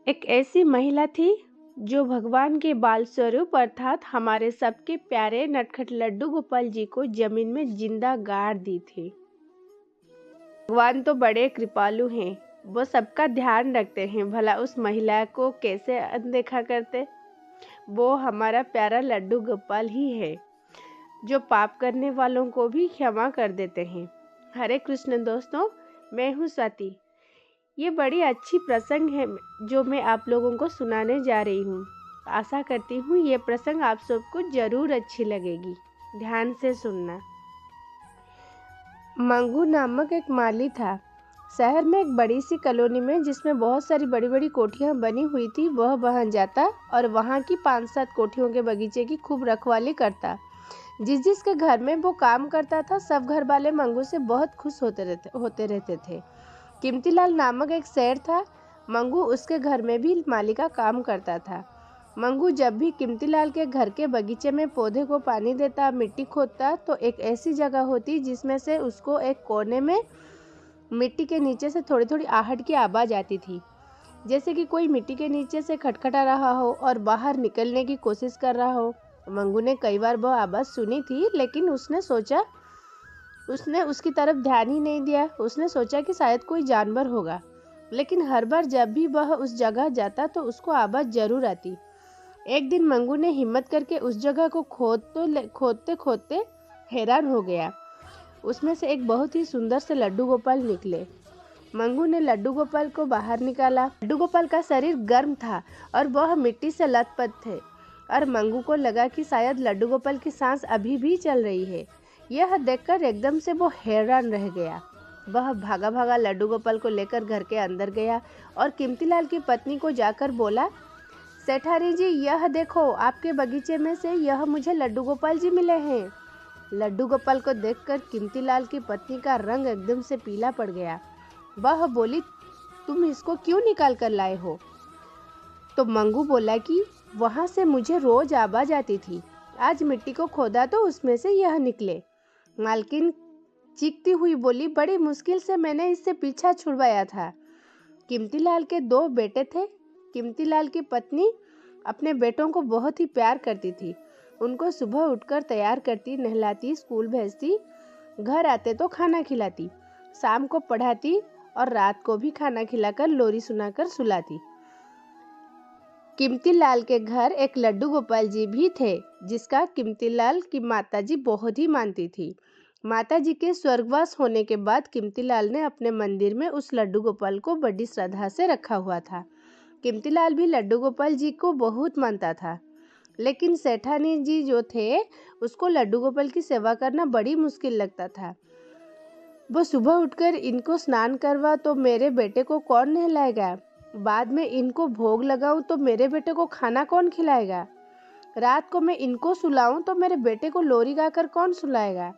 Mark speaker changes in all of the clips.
Speaker 1: एक ऐसी महिला थी जो भगवान के बाल स्वरूप अर्थात हमारे सबके प्यारे नटखट लड्डू गोपाल जी को जमीन में जिंदा गाड़ दी थी। भगवान तो बड़े कृपालु हैं, वो सबका ध्यान रखते हैं, भला उस महिला को कैसे अनदेखा करते। वो हमारा प्यारा लड्डू गोपाल ही है जो पाप करने वालों को भी क्षमा कर देते हैं। हरे कृष्ण दोस्तों, मैं हूँ स्वाति। ये बड़ी अच्छी प्रसंग है जो मैं आप लोगों को सुनाने जा रही हूँ। आशा करती हूँ ये प्रसंग आप सबको जरूर अच्छी लगेगी। ध्यान से सुनना। मंगू नामक एक माली था। शहर में एक बड़ी सी कॉलोनी में, जिसमें बहुत सारी बड़ी बड़ी कोठियाँ बनी हुई थी, वह वहाँ जाता और वहाँ की 5-7 कोठियों के बगीचे की खूब रखवाली करता। जिसके घर में वो काम करता था, सब घर वाले मंगू से बहुत खुश होते रहते थे। कीमतीलाल नामक एक शेर था। मंगू उसके घर में भी माली का काम करता था। मंगू जब भी कीमतीलाल के घर के बगीचे में पौधे को पानी देता, मिट्टी खोदता, तो एक ऐसी जगह होती जिसमें से उसको एक कोने में मिट्टी के नीचे से थोड़ी थोड़ी आहट की आवाज़ आती थी, जैसे कि कोई मिट्टी के नीचे से खटखटा रहा हो और बाहर निकलने की कोशिश कर रहा हो। मंगू ने कई बार वह आवाज़ सुनी थी, लेकिन उसने उसकी तरफ ध्यान ही नहीं दिया। उसने सोचा कि शायद कोई जानवर होगा, लेकिन हर बार जब भी वह उस जगह जाता तो उसको आवाज़ जरूर आती। एक दिन मंगू ने हिम्मत करके उस जगह को खोदते खोदते हैरान हो गया। उसमें से एक बहुत ही सुंदर से लड्डू गोपाल निकले। मंगू ने लड्डू गोपाल को बाहर निकाला। लड्डू गोपाल का शरीर गर्म था और वह मिट्टी से लथपथ थे, और मंगू को लगा कि शायद लड्डू गोपाल की सांस अभी भी चल रही है। यह देखकर एकदम से वो हैरान रह गया। वह भागा भागा लड्डू गोपाल को लेकर घर के अंदर गया और कीमतीलाल की पत्नी को जाकर बोला, सेठानी जी, यह देखो, आपके बगीचे में से यह मुझे लड्डू गोपाल जी मिले हैं। लड्डू गोपाल को देखकर कीमतीलाल की पत्नी का रंग एकदम से पीला पड़ गया। वह बोली, तुम इसको क्यों निकाल कर लाए हो? तो मंगू बोला कि वहाँ से मुझे रोज आवाज आती थी, आज मिट्टी को खोदा तो उसमें से यह निकले। मालकिन चीखती हुई बोली, बड़ी मुश्किल से मैंने इससे पीछा छुड़वाया था। कीमतीलाल के 2 बेटे थे। कीमतीलाल की पत्नी अपने बेटों को बहुत ही प्यार करती थी। उनको सुबह उठकर तैयार करती, नहलाती, स्कूल भेजती, घर आते तो खाना खिलाती, शाम को पढ़ाती और रात को भी खाना खिलाकर लोरी सुनाकर सुलाती। कीमतीलाल के घर एक लड्डू गोपाल जी भी थे, जिसका कीमतीलाल की माताजी बहुत ही मानती थी। माताजी के स्वर्गवास होने के बाद कीमतीलाल ने अपने मंदिर में उस लड्डू गोपाल को बड़ी श्रद्धा से रखा हुआ था। कीमतीलाल भी लड्डू गोपाल जी को बहुत मानता था, लेकिन सेठानी जी जो थे, उसको लड्डू गोपाल की सेवा करना बड़ी मुश्किल लगता था। वो सुबह उठकर इनको स्नान करवा तो मेरे बेटे को कौन नहलाएगा, बाद में इनको भोग लगाऊं तो मेरे बेटे को खाना कौन खिलाएगा, रात को मैं इनको सुलाऊं तो मेरे बेटे को लोरी गाकर कौन सुलाएगा।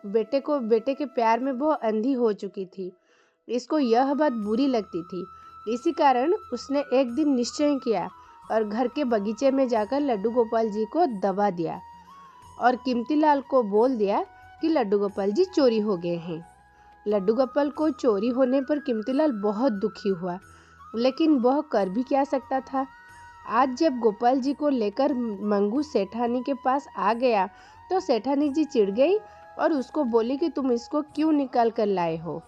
Speaker 1: बेटे के प्यार में वो अंधी हो चुकी थी। इसको यह बात बुरी लगती थी। इसी कारण उसने एक दिन निश्चय किया और घर के बगीचे में जाकर लड्डू गोपाल जी को दबा दिया और कीमतीलाल को बोल दिया कि लड्डू गोपाल जी चोरी हो गए हैं। लड्डू गोपाल को चोरी होने पर कीमतीलाल बहुत दुखी हुआ, लेकिन वह कर भी क्या सकता था। आज जब गोपाल जी को लेकर मंगू सेठानी के पास आ गया तो सेठानी जी चिढ़ गई और उसको बोली कि तुम इसको क्यों निकाल कर लाए हो।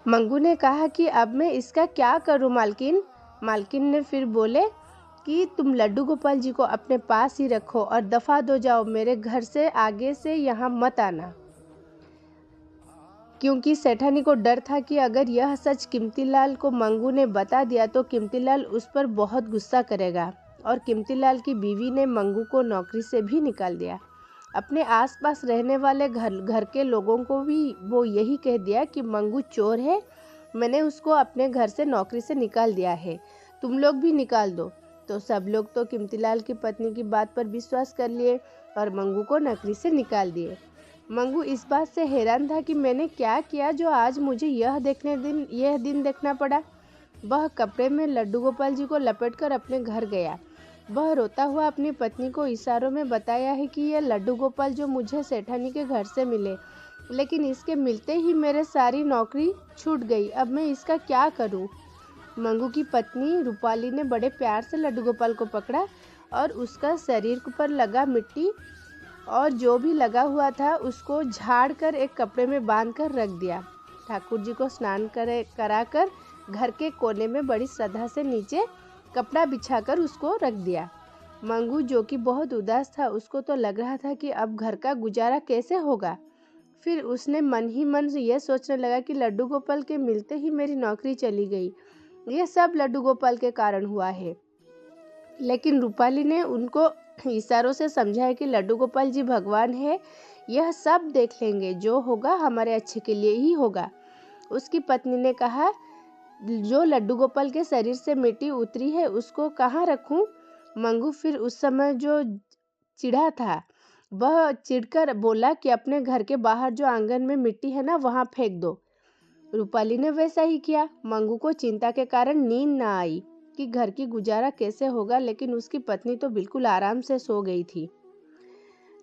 Speaker 1: मंगू ने कहा कि अब मैं इसका क्या करूं मालकिन। मालकिन ने फिर बोले कि तुम लड्डू गोपाल जी को अपने पास ही रखो और दफा दो जाओ, मेरे घर से आगे से यहाँ मत आना। क्योंकि सेठानी को डर था कि अगर यह सच कीमतीलाल को मंगू ने बता दिया तो कीमतीलाल उस पर बहुत गुस्सा करेगा, और कीमतीलाल की बीवी ने मंगू को नौकरी से भी निकाल दिया। अपने आसपास रहने वाले घर के लोगों को भी वो यही कह दिया कि मंगू चोर है, मैंने उसको अपने घर से नौकरी से निकाल दिया है, तुम लोग भी निकाल दो। तो सब लोग तो कीमतीलाल की पत्नी की बात पर विश्वास कर लिए और मंगू को नौकरी से निकाल दिए। मंगू इस बात से हैरान था कि मैंने क्या किया जो आज मुझे यह दिन देखना पड़ा। वह कपड़े में लड्डू गोपाल जी को लपेटकर अपने घर गया। वह रोता हुआ अपनी पत्नी को इशारों में बताया है कि यह लड्डू गोपाल जो मुझे सेठानी के घर से मिले, लेकिन इसके मिलते ही मेरे सारी नौकरी छूट गई, अब मैं इसका क्या करूं। मंगू की पत्नी रूपाली ने बड़े प्यार से लड्डू गोपाल को पकड़ा और उसका शरीर पर लगा मिट्टी और जो भी लगा हुआ था उसको झाड़ कर एक कपड़े में बांध कर रख दिया। ठाकुर जी को स्नान कराकर घर के कोने में बड़ी श्रद्धा से नीचे कपड़ा बिछाकर उसको रख दिया। मंगू जो कि बहुत उदास था, उसको तो लग रहा था कि अब घर का गुजारा कैसे होगा। फिर उसने मन ही मन यह सोचने लगा कि लड्डू गोपाल के मिलते ही मेरी नौकरी चली गई, यह सब लड्डू गोपाल के कारण हुआ है। लेकिन रूपाली ने उनको इशारों से समझाया कि लड्डू गोपाल जी भगवान है, यह सब देख लेंगे, जो होगा हमारे अच्छे के लिए ही होगा। उसकी पत्नी ने कहा, जो लड्डू गोपाल के शरीर से मिट्टी उतरी है उसको कहाँ रखूं? मंगू फिर उस समय जो चिढ़ा था वह चिढ़कर बोला कि अपने घर के बाहर जो आंगन में मिट्टी है ना, वहाँ फेंक दो। रूपाली ने वैसा ही किया। मंगू को चिंता के कारण नींद ना आई कि घर की गुजारा कैसे होगा, लेकिन उसकी पत्नी तो बिल्कुल आराम से सो गई थी।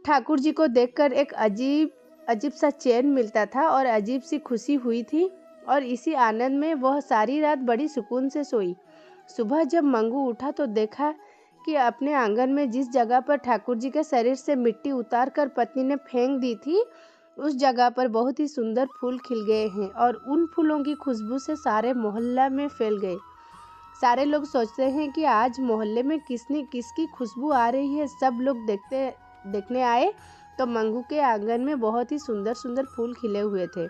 Speaker 1: ठाकुर जी को देखकर एक अजीब सा चैन मिलता था और अजीब सी खुशी हुई थी और इसी आनंद में वह सारी रात बड़ी सुकून से सोई। सुबह जब मंगू उठा तो देखा कि अपने आंगन में जिस जगह पर ठाकुर जी के शरीर से मिट्टी उतार कर पत्नी ने फेंक दी थी, उस जगह पर बहुत ही सुंदर फूल खिल गए हैं और उन फूलों की खुशबू से सारे मोहल्ला में फैल गए। सारे लोग सोचते हैं कि आज मोहल्ले में किसकी खुशबू आ रही है। सब लोग देखने आए तो मंगू के आंगन में बहुत ही सुंदर सुंदर फूल खिले हुए थे।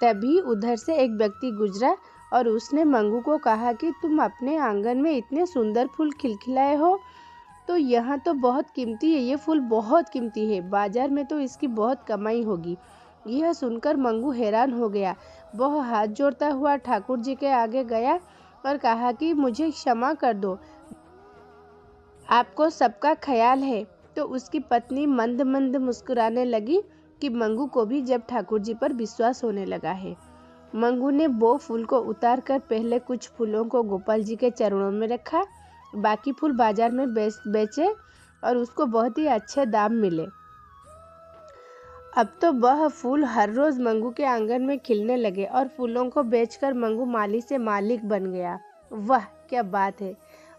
Speaker 1: तभी उधर से एक व्यक्ति गुजरा और उसने मंगू को कहा कि तुम अपने आंगन में इतने सुंदर फूल खिलखिलाए हो तो यहाँ तो बहुत कीमती है, ये फूल बहुत कीमती है, बाजार में तो इसकी बहुत कमाई होगी। यह सुनकर मंगू हैरान हो गया। वह हाथ जोड़ता हुआ ठाकुर जी के आगे गया और कहा कि मुझे क्षमा कर दो, आपको सबका ख्याल है। तो उसकी पत्नी मंद मंद मुस्कुराने लगी कि मंगू को भी जब ठाकुर जी पर विश्वास होने लगा है। मंगू ने वो फूल को उतार कर पहले कुछ फूलों को गोपाल जी के चरणों में रखा, बाकी फूल बाजार में बेचे और उसको बहुत ही अच्छे दाम मिले। अब तो वह फूल हर रोज मंगू के आंगन में खिलने लगे और फूलों को बेचकर मंगू माली से मालिक बन गया। वाह क्या बात है।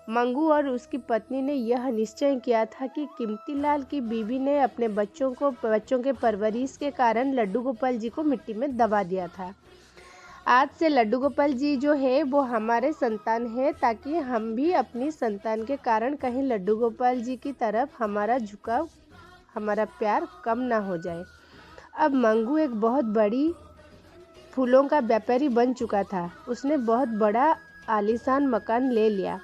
Speaker 1: मंगू और उसकी पत्नी ने यह निश्चय किया था कि कीमतीलाल की बीवी ने अपने बच्चों के परवरिश के कारण लड्डू गोपाल जी को मिट्टी में दबा दिया था। आज से लड्डू गोपाल जी जो है वो हमारे संतान है, ताकि हम भी अपनी संतान के कारण कहीं लड्डू गोपाल जी की तरफ हमारा झुकाव, हमारा प्यार कम ना हो जाए। अब मंगू एक बहुत बड़ी फूलों का व्यापारी बन चुका था। उसने बहुत बड़ा आलीशान मकान ले लिया।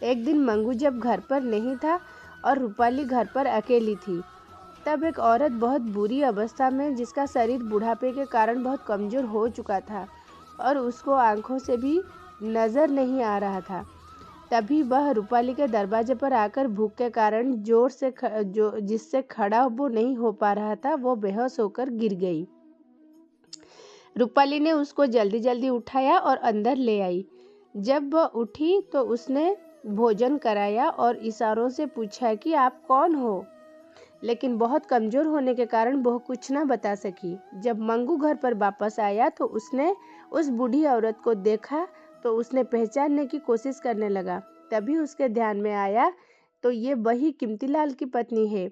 Speaker 1: एक दिन मंगू जब घर पर नहीं था और रूपाली घर पर अकेली थी, तब एक औरत बहुत बुरी अवस्था में, जिसका शरीर बुढ़ापे के कारण बहुत कमज़ोर हो चुका था और उसको आंखों से भी नज़र नहीं आ रहा था, तभी वह रूपाली के दरवाजे पर आकर भूख के कारण जिससे खड़ा वो नहीं हो पा रहा था, वो बेहोश होकर गिर गई। रूपाली ने उसको जल्दी जल्दी उठाया और अंदर ले आई। जब वह उठी तो उसने भोजन कराया और इशारों से पूछा कि आप कौन हो, लेकिन बहुत कमज़ोर होने के कारण वह कुछ न बता सकी। जब मंगू घर पर वापस आया तो उसने उस बूढ़ी औरत को देखा तो उसने पहचानने की कोशिश करने लगा। तभी उसके ध्यान में आया तो ये वही कीमतीलाल की पत्नी है।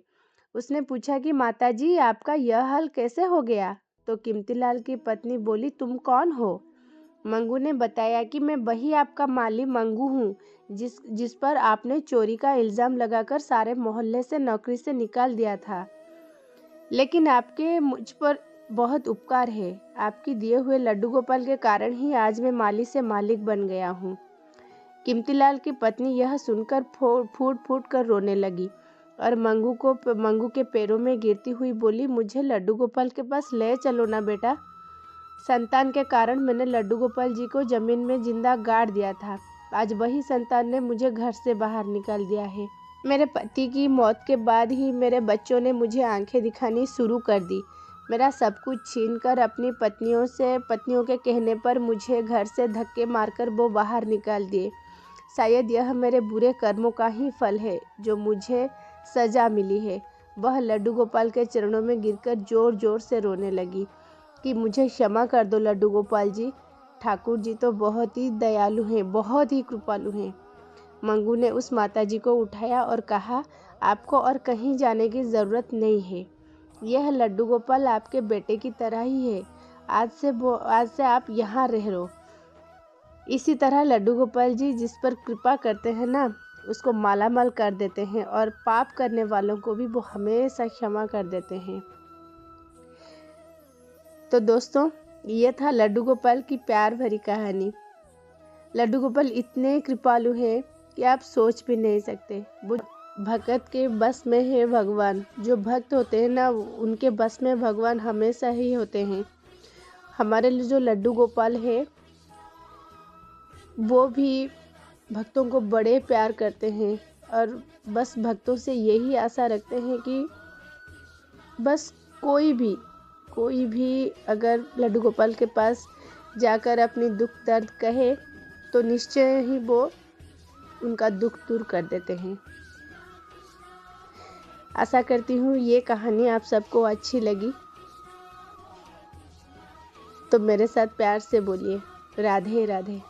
Speaker 1: उसने पूछा कि माताजी, आपका यह हाल कैसे हो गया? तो कीमतीलाल की पत्नी बोली, तुम कौन हो? मंगू ने बताया कि मैं वही आपका माली मंगू हूँ, जिस पर आपने चोरी का इल्ज़ाम लगाकर सारे मोहल्ले से नौकरी से निकाल दिया था। लेकिन आपके मुझ पर बहुत उपकार है। आपकी दिए हुए लड्डू गोपाल के कारण ही आज मैं माली से मालिक बन गया हूँ। कीमतीलाल की पत्नी यह सुनकर फूट फूट कर रोने लगी और मंगू के पैरों में गिरती हुई बोली, मुझे लड्डू गोपाल के पास ले चलो ना बेटा। संतान के कारण मैंने लड्डू गोपाल जी को जमीन में जिंदा गाड़ दिया था। आज वही संतान ने मुझे घर से बाहर निकाल दिया है। मेरे पति की मौत के बाद ही मेरे बच्चों ने मुझे आंखें दिखानी शुरू कर दी। मेरा सब कुछ छीनकर अपनी पत्नियों के कहने पर मुझे घर से धक्के मारकर वो बाहर निकाल दिए। शायद यह मेरे बुरे कर्मों का ही फल है जो मुझे सजा मिली है। वह लड्डू गोपाल के चरणों में गिरकर जोर जोर से रोने लगी कि मुझे क्षमा कर दो लड्डू गोपाल जी। ठाकुर जी तो बहुत ही दयालु हैं, बहुत ही कृपालु हैं। मंगू ने उस माताजी को उठाया और कहा, आपको और कहीं जाने की ज़रूरत नहीं है। यह लड्डू गोपाल आपके बेटे की तरह ही है। आज से आप यहाँ रह लो। इसी तरह लड्डू गोपाल जी जिस पर कृपा करते हैं ना, उसको मालामाल कर देते हैं और पाप करने वालों को भी वो हमेशा क्षमा कर देते हैं। तो दोस्तों, ये था लड्डू गोपाल की प्यार भरी कहानी। लड्डू गोपाल इतने कृपालु हैं कि आप सोच भी नहीं सकते। वो भगत के बस में है भगवान। जो भक्त होते हैं ना, उनके बस में भगवान हमेशा ही होते हैं। हमारे लिए जो लड्डू गोपाल है, वो भी भक्तों को बड़े प्यार करते हैं और बस भक्तों से यही आशा रखते हैं कि बस कोई भी अगर लड्डू गोपाल के पास जाकर अपनी दुख दर्द कहे तो निश्चय ही वो उनका दुख दूर कर देते हैं। आशा करती हूँ ये कहानी आप सबको अच्छी लगी। तो मेरे साथ प्यार से बोलिए, राधे राधे।